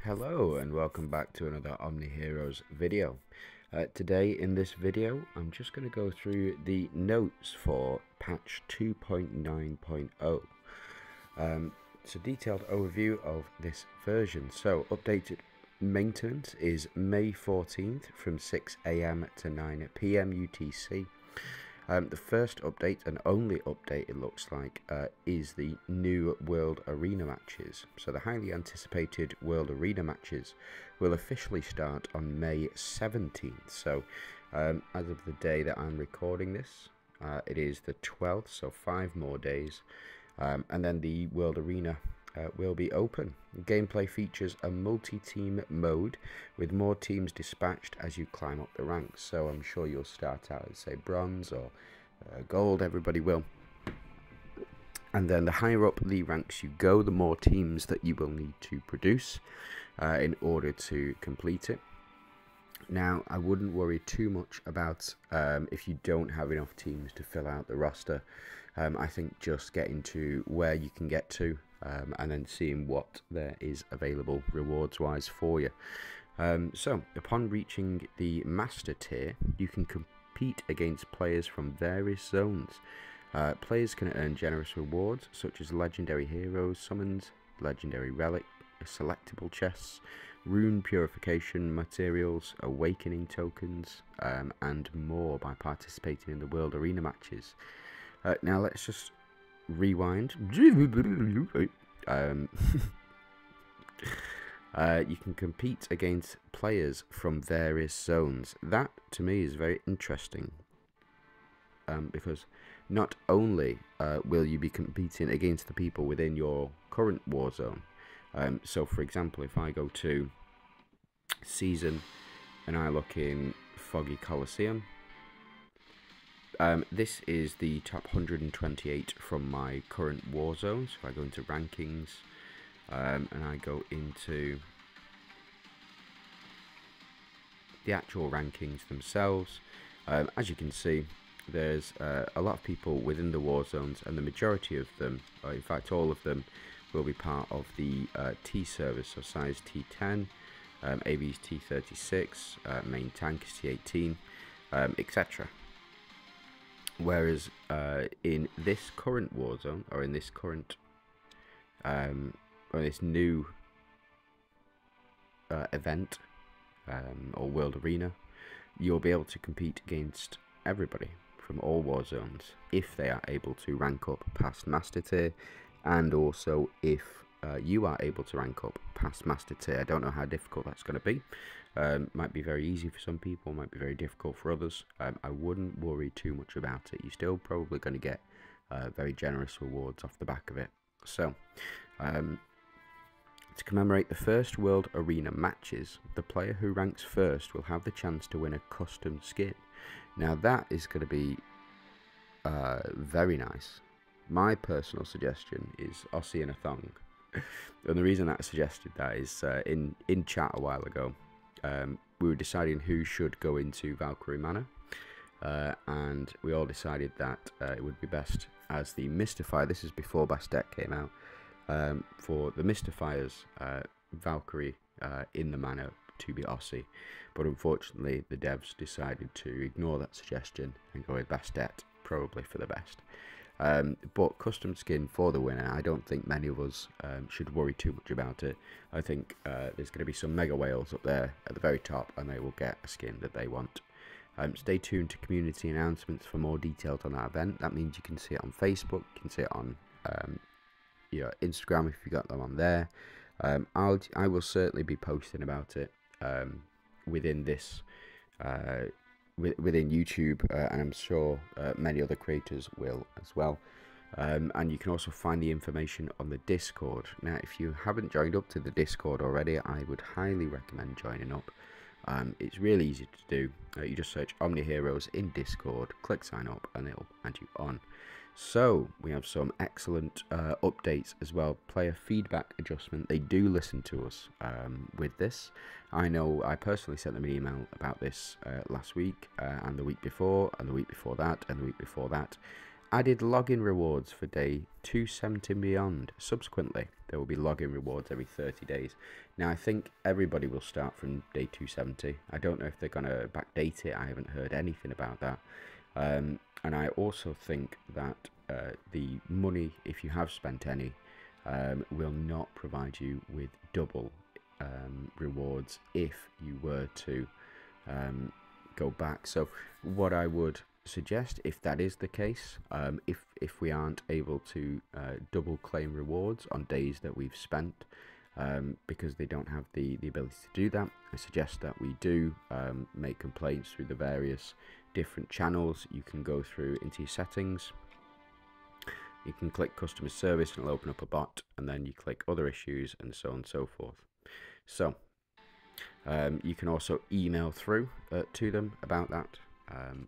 Hello and welcome back to another OmniHeroes video. Today in this video I'm just going to go through the notes for patch 2.9.0. It's a detailed overview of this version. So updated maintenance is May 14th from 6 AM to 9 PM UTC. The first update and only update, it looks like, is the new World Arena matches. So the highly anticipated World Arena matches will officially start on May 17th. So as of the day that I'm recording this, it is the 12th, so 5 more days. And then the World Arena will be open. Gameplay features a multi-team mode with more teams dispatched as you climb up the ranks. So I'm sure you'll start out as, say, bronze or gold, everybody will. And then the higher up the ranks you go, the more teams that you will need to produce in order to complete it. Now, I wouldn't worry too much about if you don't have enough teams to fill out the roster. I think just getting to where you can get to and then seeing what there is available rewards wise for you. So upon reaching the master tier, you can compete against players from various zones. Players can earn generous rewards such as legendary heroes, summons, legendary relic, selectable chests, rune purification materials, awakening tokens, and more by participating in the World Arena matches. Now let's just rewind. You can compete against players from various zones. That to me is very interesting, because not only will you be competing against the people within your current war zone. So for example, if I go to season and I look in Foggy Coliseum, this is the top 128 from my current war zone. So if I go into rankings and I go into the actual rankings themselves, as you can see, there's a lot of people within the war zones, and the majority of them, or in fact all of them, will be part of the T service, so size T10, AV's T36, main tank is T18, etc. Whereas in this current war zone, or in this current, or this new event, or World Arena, you'll be able to compete against everybody from all war zones if they are able to rank up past Master Tier, and also if you are able to rank up past Master Tier. I don't know how difficult that's going to be. Might be very easy for some people, might be very difficult for others. I wouldn't worry too much about it. You're still probably going to get very generous rewards off the back of it. So, to commemorate the first World Arena matches, the player who ranks first will have the chance to win a custom skin. Now that is going to be very nice. My personal suggestion is Aussie in a thong. And the reason I suggested that is in chat a while ago, we were deciding who should go into Valkyrie Manor, and we all decided that it would be best as the Mystifier. This is before Bastet came out. For the Mystifier's Valkyrie in the Manor to be Aussie, but unfortunately the devs decided to ignore that suggestion and go with Bastet, probably for the best. But custom skin for the winner, I don't think many of us should worry too much about it. I think there's going to be some mega whales up there at the very top, and they will get a skin that they want. Stay tuned to community announcements for more details on that event. That means you can see it on Facebook, you can see it on Instagram if you got them on there. I will certainly be posting about it within this within YouTube, and I'm sure many other creators will as well. And you can also find the information on the Discord. Now, if you haven't joined up to the Discord already, I would highly recommend joining up. It's really easy to do. You just search OmniHeroes in Discord, click sign up, and it'll add you on. So we have some excellent updates as well. Player feedback adjustment. They do listen to us with this. I know I personally sent them an email about this last week, and the week before, and the week before that, and the week before that. added login rewards for day 270 and beyond. Subsequently, there will be login rewards every 30 days. Now, I think everybody will start from day 270. I don't know if they're going to backdate it. I haven't heard anything about that. And I also think that the money, if you have spent any, will not provide you with double rewards if you were to go back. So what I would suggest, if that is the case, if we aren't able to double claim rewards on days that we've spent, because they don't have the ability to do that, I suggest that we do make complaints through the various different channels. You can go through into your settings, you can click customer service and it'll open up a bot, and then you click other issues and so on and so forth. So you can also email through to them about that,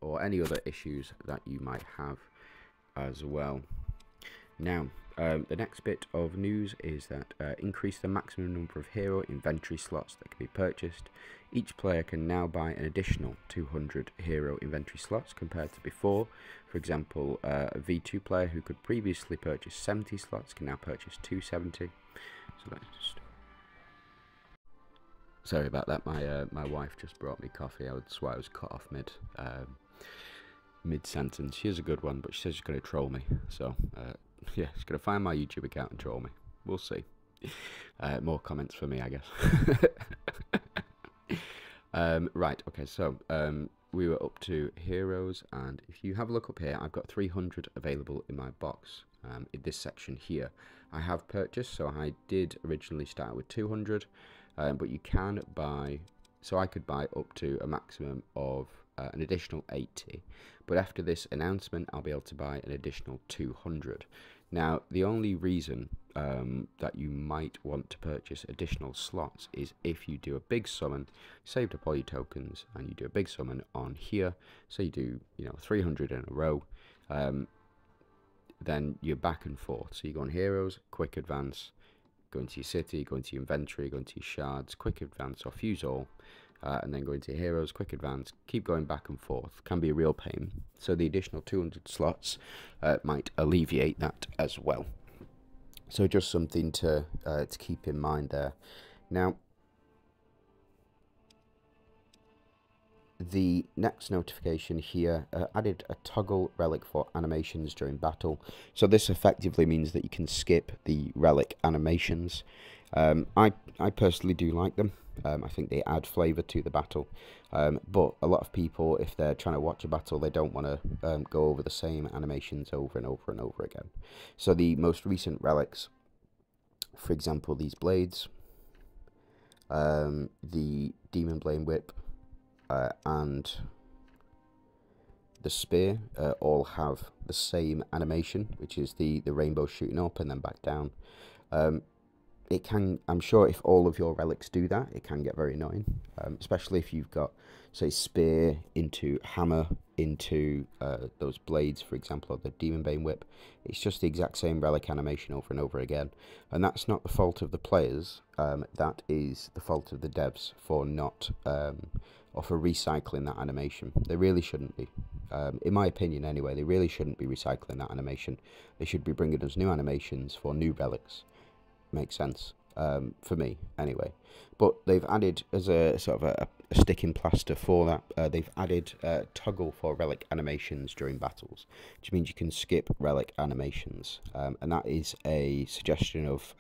or any other issues that you might have as well. Now, the next bit of news is that increase the maximum number of hero inventory slots that can be purchased. Each player can now buy an additional 200 hero inventory slots compared to before. For example, a V2 player who could previously purchase 70 slots can now purchase 270. So let's just... Sorry about that, my wife just brought me coffee. That's why I was cut off mid-sentence. She is a good one, but she says she's going to troll me. So, yeah, she's going to find my YouTube account and troll me. We'll see. More comments for me, I guess. Right, okay, so we were up to heroes, and if you have a look up here, I've got 300 available in my box in this section here. I have purchased, so I did originally start with 200, but you can buy, so I could buy up to a maximum of an additional 80, but after this announcement I'll be able to buy an additional 200. Now, the only reason that you might want to purchase additional slots is if you do a big summon, saved up all your tokens, and you do a big summon on here, so you do, 300 in a row, then you're back and forth. So you go on heroes, quick advance, go into your city, go into your inventory, go into your shards, quick advance or fuse all, and then go into heroes, quick advance, keep going back and forth. Can be a real pain. So the additional 200 slots might alleviate that as well. So just something to keep in mind there. Now, the next notification here added a toggle relic for animations during battle. So this effectively means that you can skip the relic animations. I personally do like them. I think they add flavour to the battle, but a lot of people, if they're trying to watch a battle, they don't want to go over the same animations over and over and over again. So the most recent relics, for example, these blades, the Demon Blade Whip, and the spear all have the same animation, which is the rainbow shooting up and then back down. It can, I'm sure if all of your relics do that, it can get very annoying, especially if you've got, say, spear into hammer into those blades, for example, or the Demon Bane Whip. It's just the exact same relic animation over and over again, and that's not the fault of the players, that is the fault of the devs for not, or for recycling that animation. They really shouldn't be. In my opinion anyway, they really shouldn't be recycling that animation. They should be bringing us new animations for new relics. Makes sense, for me anyway. But they've added, as a sort of a sticking plaster for that, they've added toggle for relic animations during battles, which means you can skip relic animations, and that is a suggestion of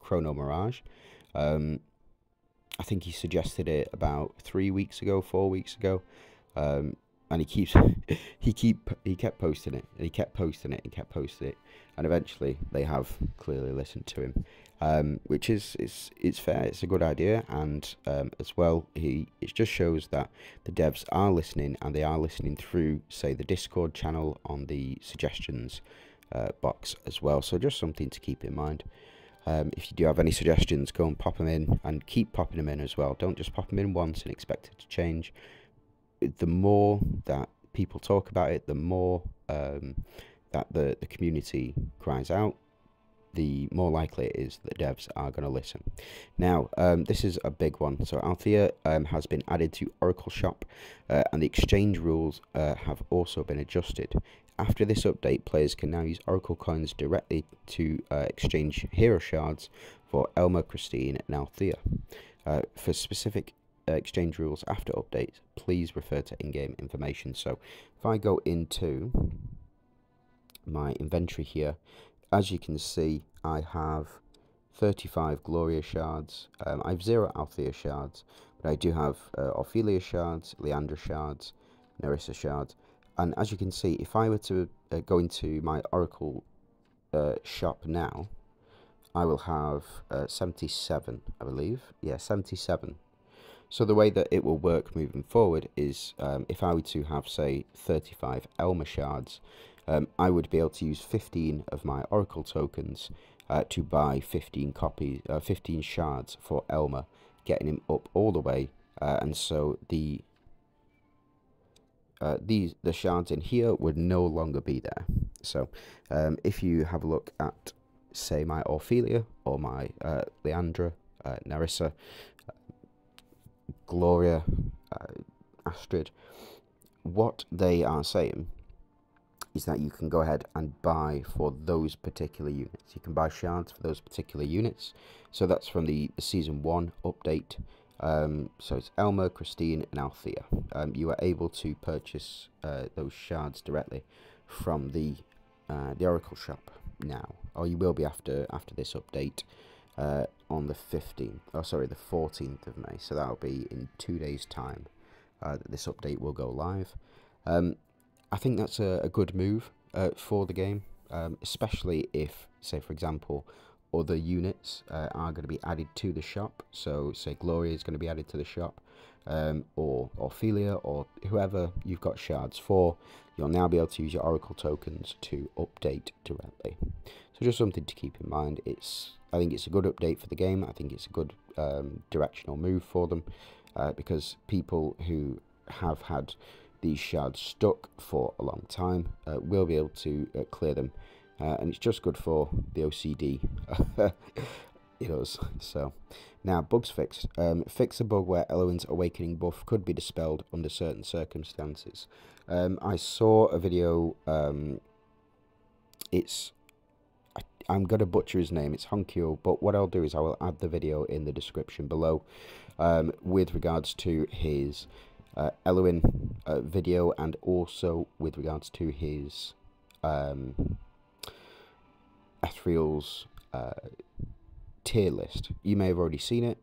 Chrono Mirage. I think he suggested it about 3 weeks ago, 4 weeks ago, and he kept posting it, and he kept posting it, and kept posting it, and eventually they have clearly listened to him, which is it's fair. It's a good idea, and as well, it just shows that the devs are listening, and they are listening through, say, the Discord channel on the suggestions box as well. So just something to keep in mind. If you do have any suggestions, go and pop them in, and keep popping them in as well. Don't just pop them in once and expect it to change. The more that people talk about it, the more that the community cries out, the more likely it is that devs are going to listen. Now, this is a big one. So Althea has been added to Oracle Shop, and the exchange rules have also been adjusted. After this update, players can now use Oracle coins directly to exchange hero shards for Elma, Christine, and Althea. For specific exchange rules after updates, please refer to in-game information. So if I go into my inventory here, as you can see, I have 35 Gloria shards. I have 0 Althea shards, but I do have Ophelia shards, Leandra shards, Nerissa shards. And as you can see, if I were to go into my Oracle shop now, I will have 77, I believe. Yeah, 77. So the way that it will work moving forward is if I were to have, say, 35 Elma shards, I would be able to use 15 of my Oracle tokens to buy 15 shards for Elma, getting him up all the way, and so the shards in here would no longer be there. So if you have a look at, say, my Ophelia or my Leandra, Nerissa, Gloria, Astrid, what they are saying is that you can go ahead and buy for those particular units. You can buy shards for those particular units. So that's from the Season 1 update. So it's Elma, Christine, and Althea. You are able to purchase those shards directly from the Oracle shop now, or you will be after this update on the 15th. Oh, sorry, the 14th of May. So that'll be in 2 days' time that this update will go live. I think that's a good move for the game, especially if, say, for example, other units are going to be added to the shop. So, say, Gloria is going to be added to the shop, or Ophelia, or whoever you've got shards for. You'll now be able to use your Oracle tokens to update directly. So just something to keep in mind. I think it's a good update for the game. I think it's a good directional move for them, because people who have had these shards stuck for a long time will be able to clear them, and it's just good for the OCD So now, bugs fixed. Fix a bug where Eloin's awakening buff could be dispelled under certain circumstances. I saw a video. I'm going to butcher his name. It's HOnKuku, but what I'll do is I will add the video in the description below with regards to his Eloin video, and also with regards to his Ethereal's tier list. You may have already seen it.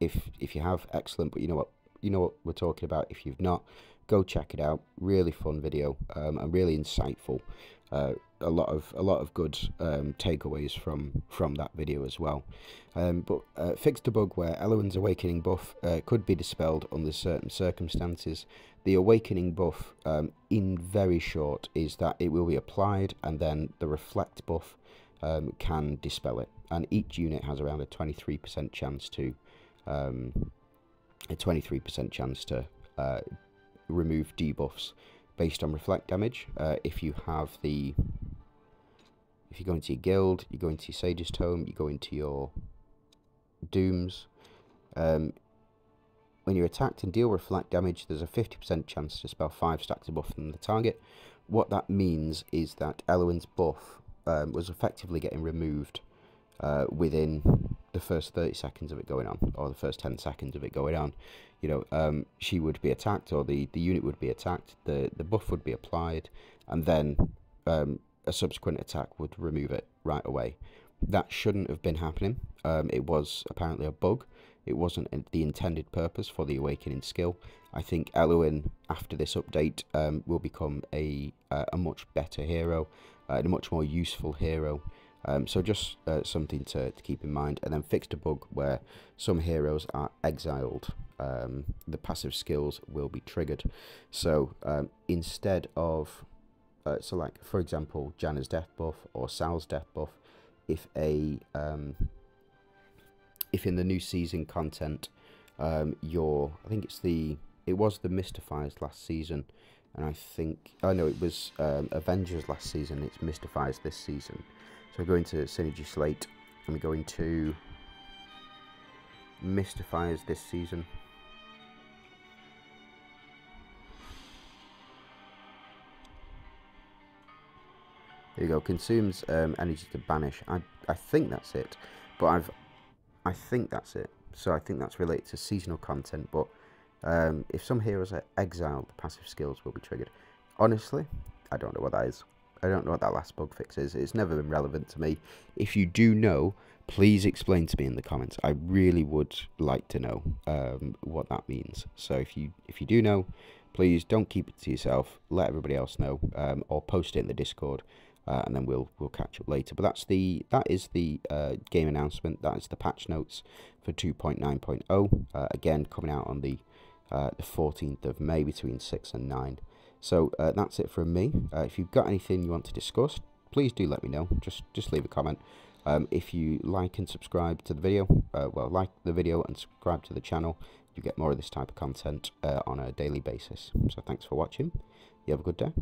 If you have, excellent. But you know what we're talking about. If you've not, go check it out. Really fun video, and really insightful. A lot of good takeaways from that video as well. But fixed a bug where Eloin's awakening buff could be dispelled under certain circumstances. The awakening buff, in very short, is that it will be applied, and then the reflect buff can dispel it. And each unit has around a 23% chance to remove debuffs based on reflect damage. If you go into your guild, you go into your Sage's Tome, you go into your Dooms. When you're attacked and deal reflect damage, there's a 50% chance to spell 5 stacks of buff from the target. What that means is that Eloin's buff was effectively getting removed within the first 30 seconds of it going on, or the first 10 seconds of it going on. She would be attacked, or the unit would be attacked, the buff would be applied, and then a subsequent attack would remove it right away. That shouldn't have been happening. It was apparently a bug. It wasn't the intended purpose for the awakening skill. I think Eloin, after this update, will become a much better hero, and a much more useful hero. So just something to keep in mind. And then fixed a bug where some heroes are exiled. The passive skills will be triggered. So instead of, so like for example, Janna's death buff or Sal's death buff, if in the new season content, I think it was the Mystifiers last season, and I think, oh no, it was Avengers last season. It's Mystifiers this season. So we go into Synergy Slate, and we go into Mystifiers this season. There you go. Consumes energy to banish. I think that's it, but I think that's it. So I think that's related to seasonal content. But if some heroes are exiled, the passive skills will be triggered. Honestly, I don't know what that is. I don't know what that last bug fix is. It's never been relevant to me. If you do know, please explain to me in the comments. I really would like to know what that means. So if you do know, please don't keep it to yourself. Let everybody else know, or post it in the Discord. And then we'll catch up later. But that is the game announcement. That is the patch notes for 2.9.0. Again, coming out on the 14th of May between 6 and 9. So that's it from me. If you've got anything you want to discuss, please do let me know. Just leave a comment. If you like and subscribe to the video, well, like the video and subscribe to the channel, you get more of this type of content on a daily basis. So thanks for watching. You have a good day.